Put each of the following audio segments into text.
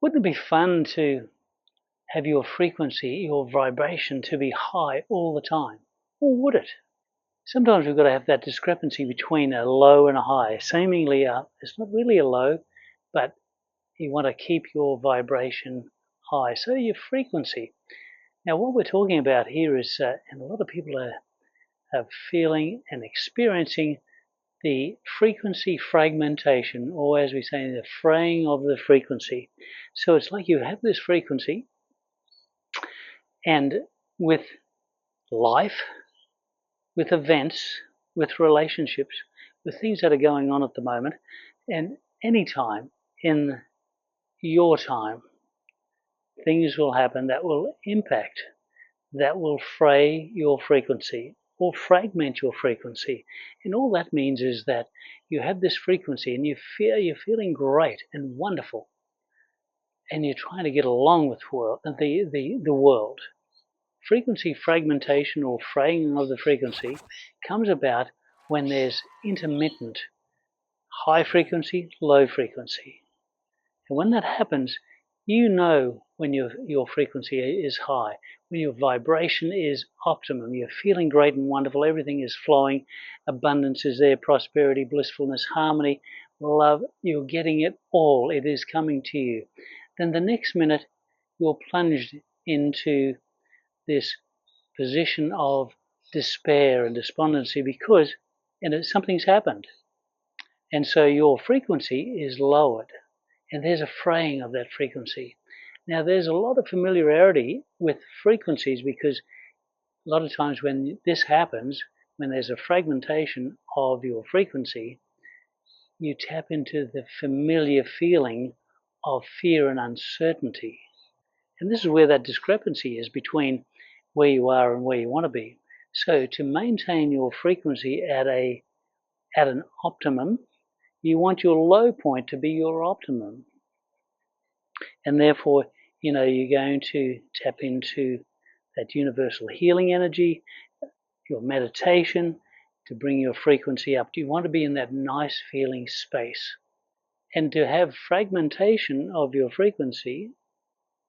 Wouldn't it be fun to have your frequency, your vibration to be high all the time? Or would it? Sometimes we've got to have that discrepancy between a low and a high. Seemingly, it's not really a low, but you want to keep your vibration high. So your frequency. Now, what we're talking about here is, and a lot of people are feeling and experiencing the frequency fragmentation, or as we say, the fraying of the frequency. So it's like you have this frequency, and with life, with events, with relationships, with things that are going on at the moment, and any time in your time, things will happen that will impact, that will fray your frequency or fragment your frequency. And all that means is that you have this frequency and you're feeling great and wonderful, and you're trying to get along with the world. Frequency fragmentation or fraying of the frequency comes about when there's intermittent high frequency, low frequency. And when that happens, you know when your frequency is high, when your vibration is optimum, you're feeling great and wonderful, everything is flowing, abundance is there, prosperity, blissfulness, harmony, love, you're getting it all, it is coming to you. Then the next minute, you're plunged into this position of despair and despondency because something's happened. And so your frequency is lowered, and there's a fraying of that frequency. Now, there's a lot of familiarity with frequencies because a lot of times when this happens, when there's a fragmentation of your frequency, you tap into the familiar feeling of fear and uncertainty. And this is where that discrepancy is between where you are and where you want to be. So to maintain your frequency at an optimum, you want your low point to be your optimum. And therefore, you're going to tap into that universal healing energy, your meditation, to bring your frequency up. You want to be in that nice feeling space. And to have fragmentation of your frequency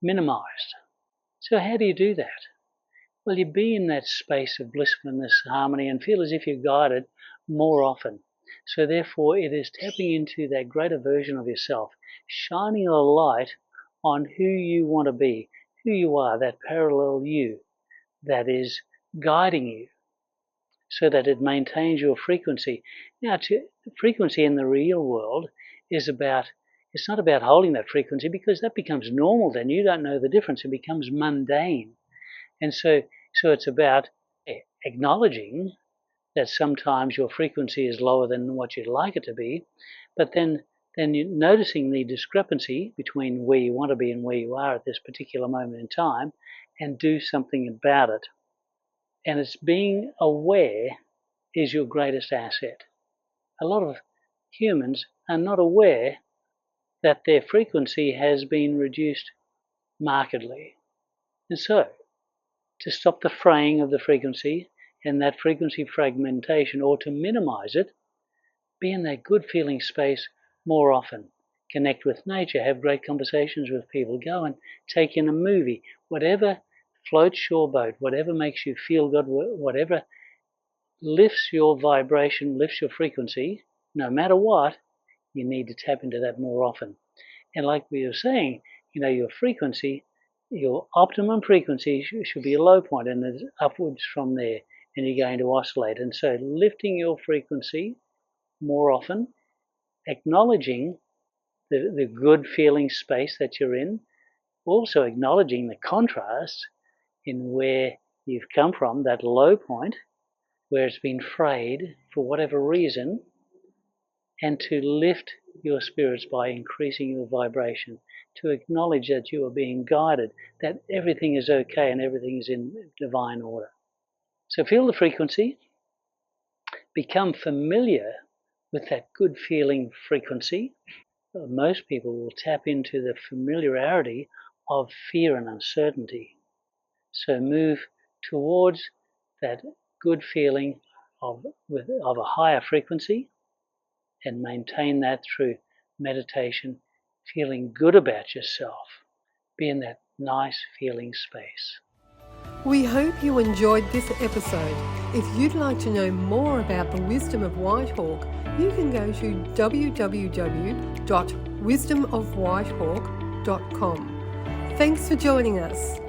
minimized. So how do you do that? Well, you be in that space of blissfulness, harmony, and feel as if you're guided more often. So therefore, it is tapping into that greater version of yourself, shining a light on who you want to be, who you are, that parallel you that is guiding you so that it maintains your frequency. Now, frequency in the real world is it's not about holding that frequency because that becomes normal then. You don't know the difference. It becomes mundane. And so it's about acknowledging that sometimes your frequency is lower than what you'd like it to be, but then you're noticing the discrepancy between where you want to be and where you are at this particular moment in time, and do something about it. And it's being aware is your greatest asset. A lot of humans are not aware that their frequency has been reduced markedly. And so, to stop the fraying of the frequency and that frequency fragmentation, or to minimize it, be in that good feeling space more often. Connect with nature, have great conversations with people, go and take in a movie, whatever floats your boat, whatever makes you feel good, whatever lifts your vibration, lifts your frequency, no matter what, you need to tap into that more often. And like we were saying, your frequency, your optimum frequency should be a low point, and it's upwards from there, and you're going to oscillate. And so lifting your frequency more often, acknowledging the good feeling space that you're in, also acknowledging the contrast in where you've come from, that low point, where it's been frayed for whatever reason, and to lift your spirits by increasing your vibration, to acknowledge that you are being guided, that everything is okay and everything is in divine order. So feel the frequency, become familiar with that good feeling frequency. Most people will tap into the familiarity of fear and uncertainty. So move towards that good feeling of a higher frequency, and maintain that through meditation feeling good about yourself. Be in that nice feeling space. We hope you enjoyed this episode. If you'd like to know more about the wisdom of Whitehawk, you can go to www.wisdomofwhitehawk.com. Thanks for joining us.